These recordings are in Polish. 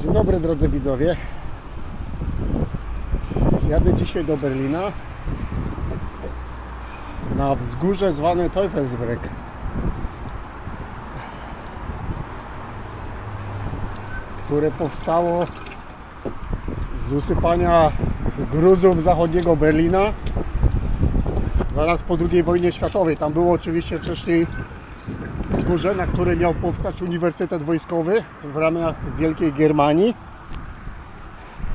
Dzień dobry drodzy widzowie. Jadę dzisiaj do Berlina na wzgórze zwane Teufelsberg. Które powstało z usypania gruzów zachodniego Berlina zaraz po II wojnie światowej. Tam było oczywiście wcześniej wzgórze, na którym miał powstać Uniwersytet Wojskowy w ramach Wielkiej Germanii,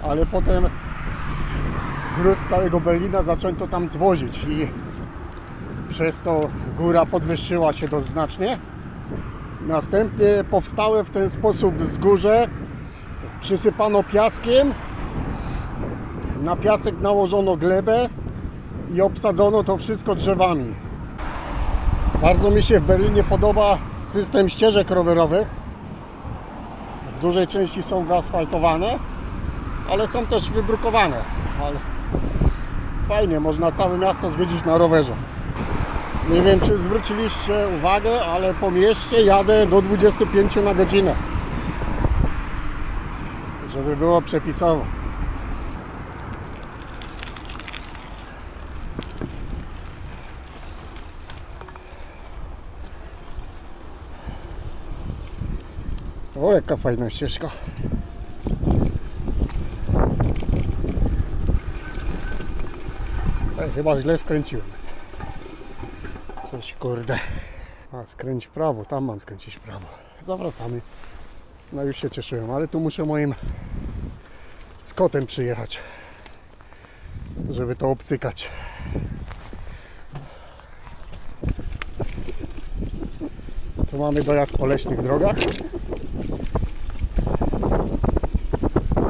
ale potem gruz z całego Berlina zaczęto tam zwozić i przez to góra podwyższyła się dość znacznie. Następnie powstałe w ten sposób wzgórze przysypano piaskiem, na piasek nałożono glebę i obsadzono to wszystko drzewami. Bardzo mi się w Berlinie podoba system ścieżek rowerowych. W dużej części są wyasfaltowane, ale są też wybrukowane. Ale fajnie, można całe miasto zwiedzić na rowerze. Nie wiem, czy zwróciliście uwagę, ale po mieście jadę do 25 na godzinę. Żeby było przepisowo. O, jaka fajna ścieżka. Chyba źle skręciłem. Coś kurde. A, skręć w prawo, tam mam skręcić w prawo. Zawracamy. No już się cieszyłem, ale tu muszę moim Scottem przyjechać, żeby to obcykać. Tu mamy dojazd po leśnych drogach.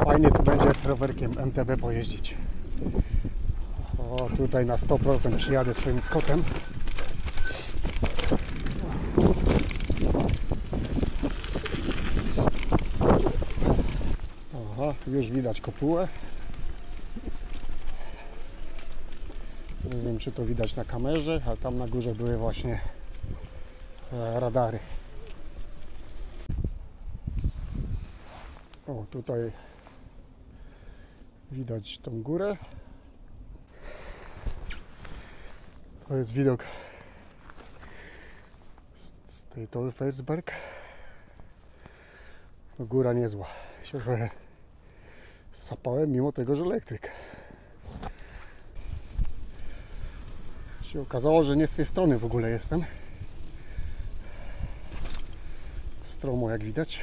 Fajnie tu będzie rowerkiem MTB pojeździć. O, tutaj na 100% przyjadę swoim Scottem. Aha, już widać kopułę. Nie wiem, czy to widać na kamerze, a tam na górze były właśnie radary. O, tutaj widać tą górę. To jest widok z tej Teufelsberg. No, góra niezła. Się trochę sapałem, mimo tego, że elektryk. Się okazało, że nie z tej strony w ogóle jestem. Stromo, jak widać.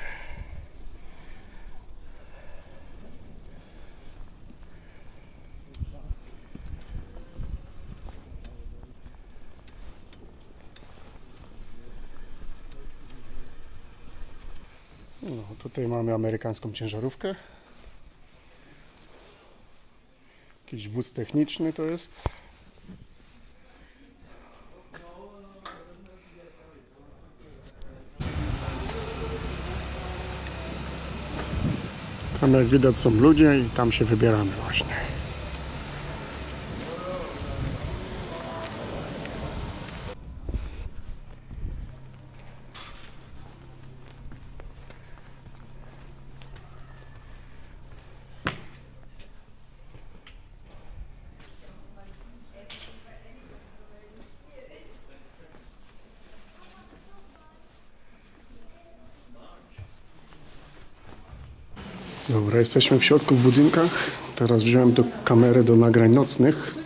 No, tutaj mamy amerykańską ciężarówkę. Jakiś wóz techniczny to jest. Tam jak widać są ludzie i tam się wybieramy właśnie. Dobra, jesteśmy w środku w budynkach. Teraz wziąłem kamerę do nagrań nocnych.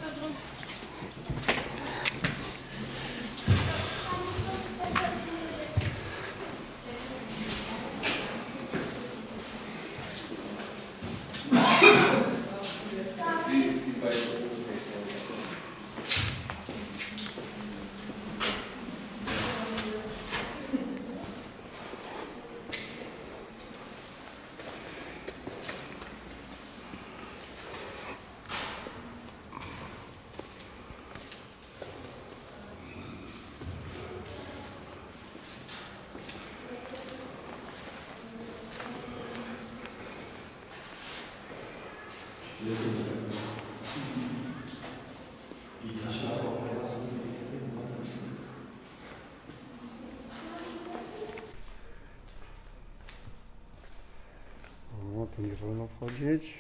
tu nie wolno wchodzić.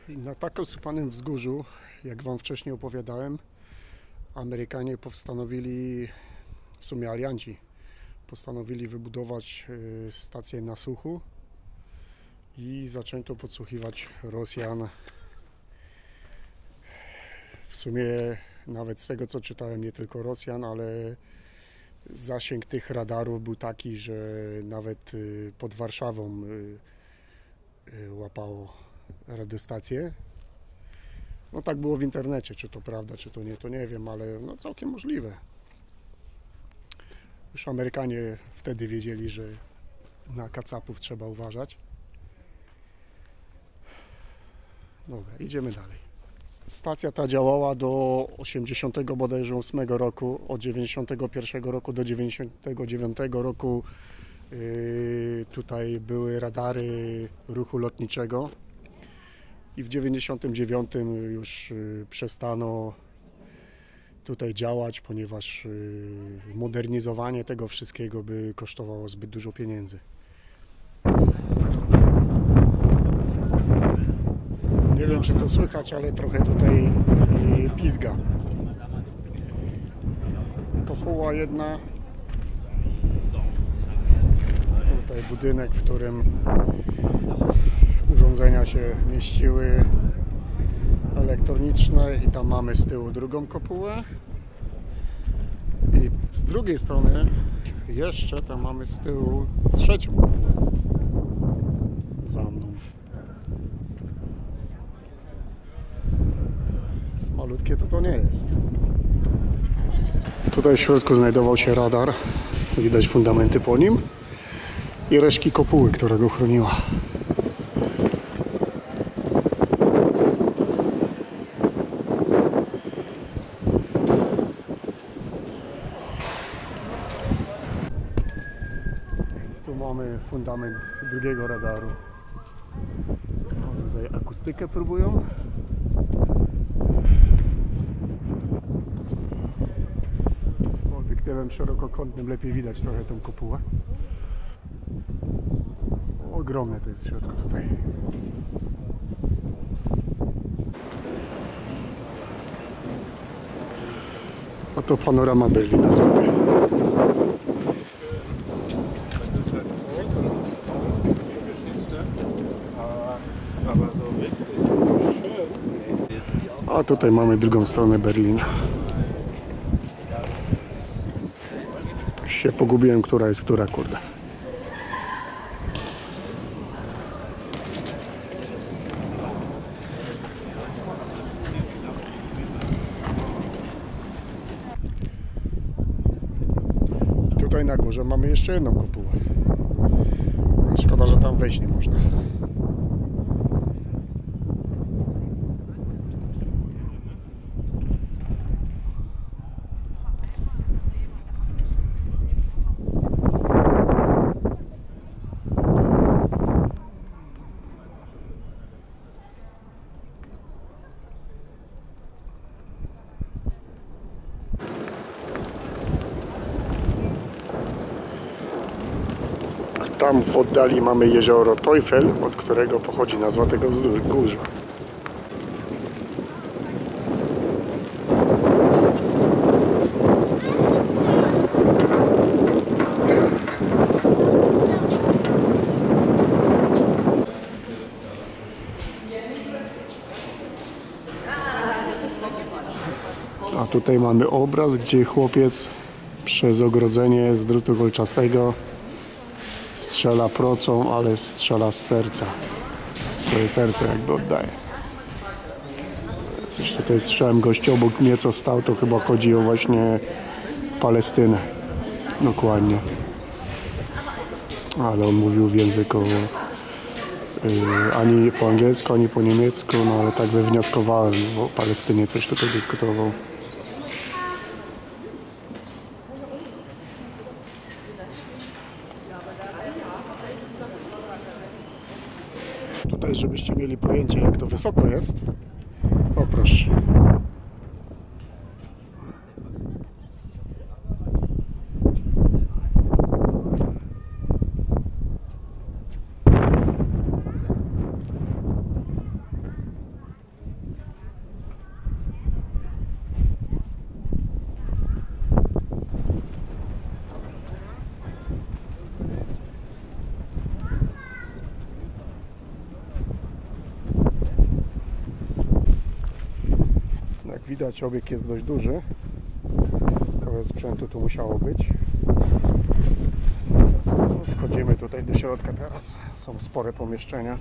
I na tak osypanym wzgórzu, jak Wam wcześniej opowiadałem, Amerykanie postanowili, w sumie alianci, postanowili wybudować stację nasłuchu i zaczęto podsłuchiwać Rosjan. W sumie nawet z tego, co czytałem, nie tylko Rosjan, ale zasięg tych radarów był taki, że nawet pod Warszawą łapało radiostację. No tak było w internecie, czy to prawda, czy to nie wiem, ale no całkiem możliwe. Już Amerykanie wtedy wiedzieli, że na kacapów trzeba uważać. Dobra, idziemy dalej. Stacja ta działała do 80 bodajże 8 roku, od 91 roku do 99 roku tutaj były radary ruchu lotniczego i w 99 już przestano tutaj działać, ponieważ modernizowanie tego wszystkiego by kosztowało zbyt dużo pieniędzy. Nie wiem, czy to słychać, ale trochę tutaj pizga. Kopuła jedna. Tutaj budynek, w którym urządzenia się mieściły elektroniczne i tam mamy z tyłu drugą kopułę. I z drugiej strony jeszcze tam mamy z tyłu trzecią kopułę. Za mną. Malutkie to nie jest. Tutaj w środku znajdował się radar. Widać fundamenty po nim i resztki kopuły, która go chroniła. Tu mamy fundament drugiego radaru. Tutaj akustykę próbują. Obiektywem szerokokątnym lepiej widać trochę tą kopułę. Ogromne to jest w środku tutaj. A to panorama Berlina sobie. A tutaj mamy drugą stronę Berlina. Już się pogubiłem, która jest która, kurde. Tutaj na górze mamy jeszcze jedną kopułę. Szkoda, że tam wejść nie można. Tam w oddali mamy jezioro Teufel, od którego pochodzi nazwa tego wzgórza. A tutaj mamy obraz, gdzie chłopiec przez ogrodzenie z drutu kolczastego strzela procą, ale strzela z serca. Swoje serce jakby oddaje. Coś tutaj słyszałem, gościu obok mnie co stał, to chyba chodzi o właśnie Palestynę. Dokładnie. Ale on mówił w języku ani po angielsku, ani po niemiecku, no ale tak wywnioskowałem, bo o Palestynie coś tutaj dyskutował. Tutaj, żebyście mieli pojęcie, jak to wysoko jest. O proszę. widać, obieg jest dość duży. Trochę sprzętu tu musiało być. Wchodzimy tutaj do środka teraz. Są spore pomieszczenia.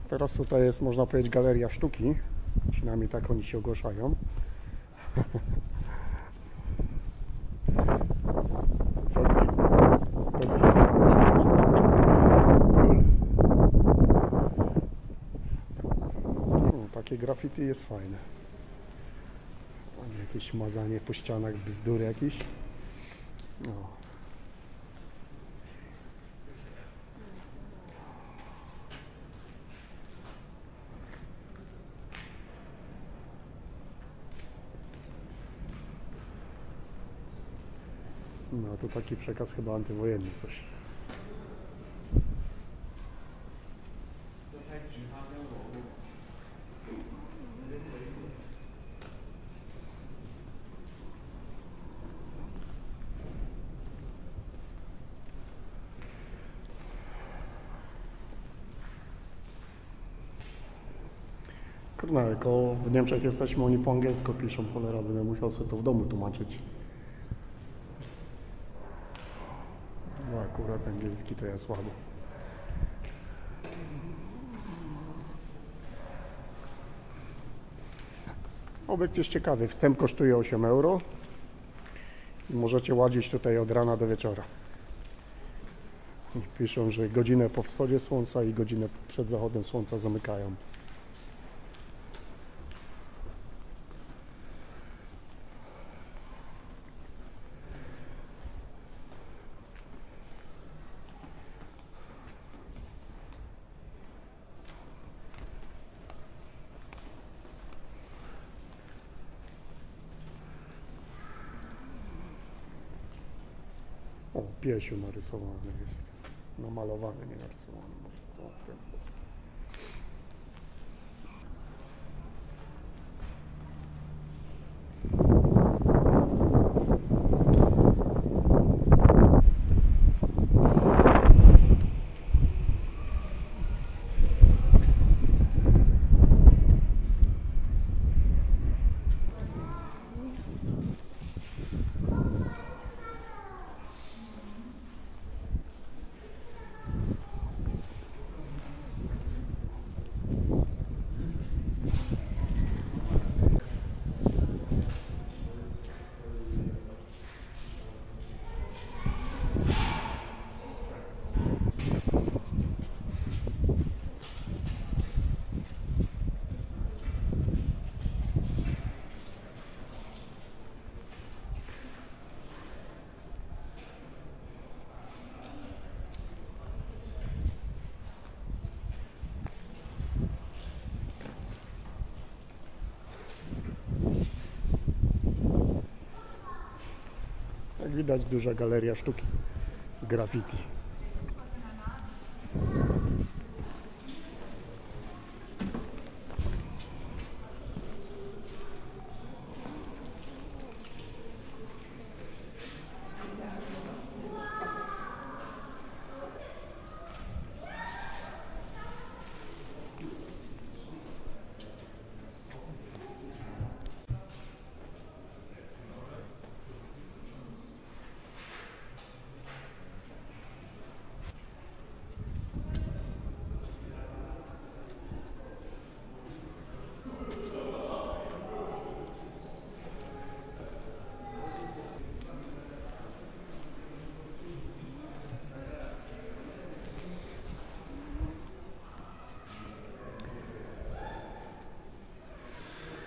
Teraz tutaj jest, można powiedzieć, galeria sztuki. Przynajmniej tak oni się ogłaszają. Takie graffiti jest fajne. Jakieś mazanie po ścianach, bzdury jakieś. No to taki przekaz chyba antywojenny coś. Kurna, jako w Niemczech jesteśmy, oni po angielsku piszą, cholera, będę musiał sobie to w domu tłumaczyć. No akurat angielski to ja słabo. Obiekt jest ciekawy, wstęp kosztuje 8 euro i możecie łazić tutaj od rana do wieczora. Piszą, że godzinę po wschodzie słońca i godzinę przed zachodem słońca zamykają. O, piesiu narysowany jest, namalowany, nie narysowany, może w ten sposób. Jak widać, duża galeria sztuki, graffiti.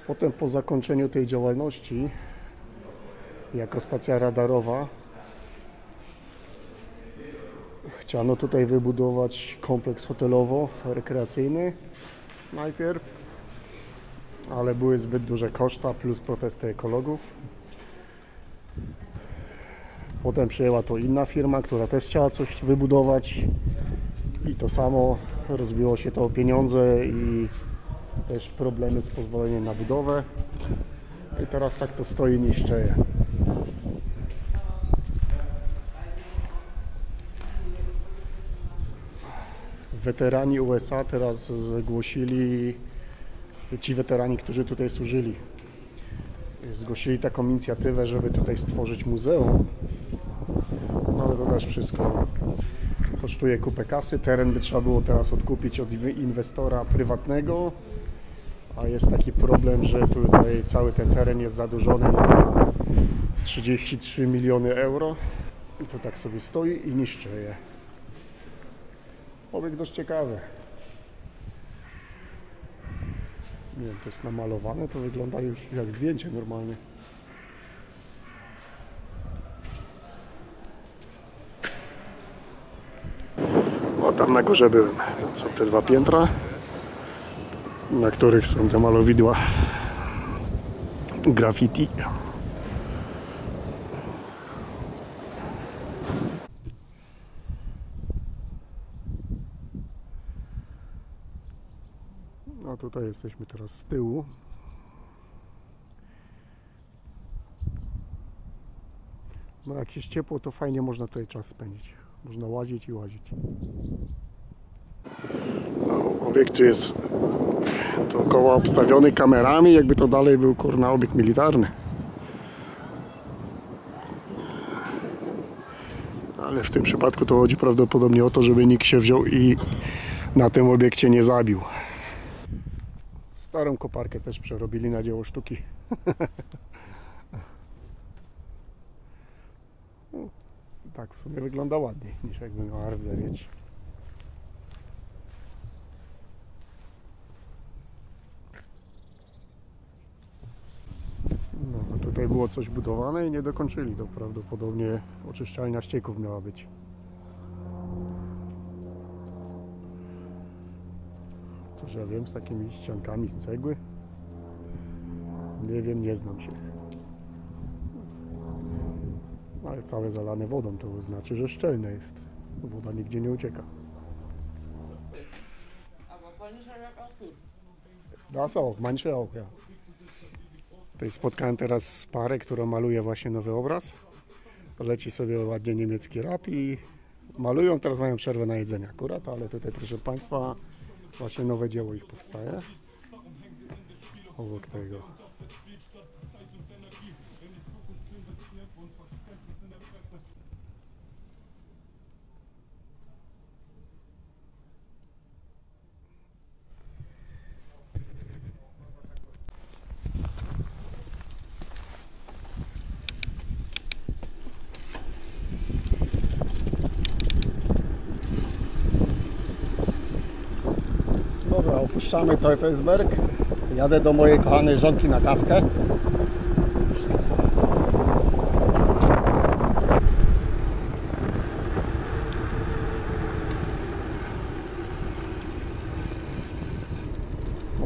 Potem po zakończeniu tej działalności jako stacja radarowa chciano tutaj wybudować kompleks hotelowo-rekreacyjny najpierw, ale były zbyt duże koszta plus protesty ekologów. Potem przyjęła to inna firma, która też chciała coś wybudować i to samo, rozbiło się to o pieniądze i też problemy z pozwoleniem na budowę i teraz tak to stoi, niszczeje. weterani USA teraz zgłosili, ci weterani, którzy tutaj służyli, zgłosili taką inicjatywę, żeby tutaj stworzyć muzeum. No ale to też wszystko kosztuje kupę kasy. Teren by trzeba było teraz odkupić od inwestora prywatnego, a jest taki problem, że tutaj cały ten teren jest zadłużony na 33 miliony euro i to tak sobie stoi i niszczeje. Obiekt dość ciekawy. Nie wiem, to jest namalowane, to wygląda już jak zdjęcie normalnie. O, tam na górze byłem. Są te 2 piętra, na których są te malowidła graffiti. No tutaj jesteśmy teraz z tyłu. No jak jest ciepło, to fajnie można tutaj czas spędzić. Można łazić i łazić. No, obiekt tu jest dookoła obstawiony kamerami, jakby to dalej był kurna obiekt militarny. Ale w tym przypadku to chodzi prawdopodobnie o to, żeby nikt się wziął i na tym obiekcie nie zabił. Starą koparkę też przerobili na dzieło sztuki. No, tak w sumie wygląda ładniej niż jakby miała rdzewieć. No, a tutaj było coś budowane i nie dokończyli. To prawdopodobnie oczyszczalnia ścieków miała być. Toż ja wiem, z takimi ściankami z cegły. Nie wiem, nie znam się. Ale całe zalane wodą, to znaczy, że szczelne jest. Woda nigdzie nie ucieka. Das auch, manche auch, ja. Tutaj spotkałem teraz parę, która maluje właśnie nowy obraz. Leci sobie ładnie niemiecki rap i malują, teraz mają przerwę na jedzenie akurat, ale tutaj, proszę Państwa, właśnie nowe dzieło ich powstaje. Obok tego. Dobra, opuszczamy Teufelsberg. Jadę do mojej kochanej żonki na kawkę.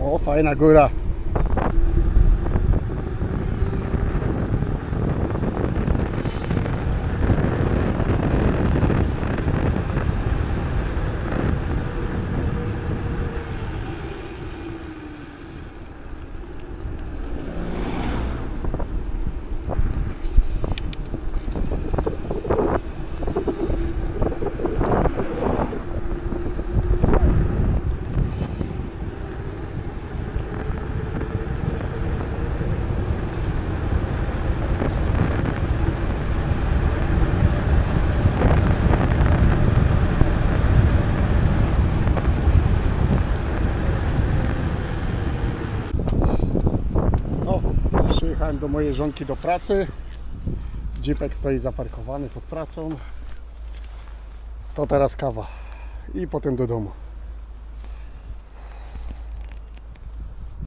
O, fajna góra. Przyjechałem do mojej żonki do pracy. Jeepek stoi zaparkowany pod pracą. To teraz kawa i potem do domu.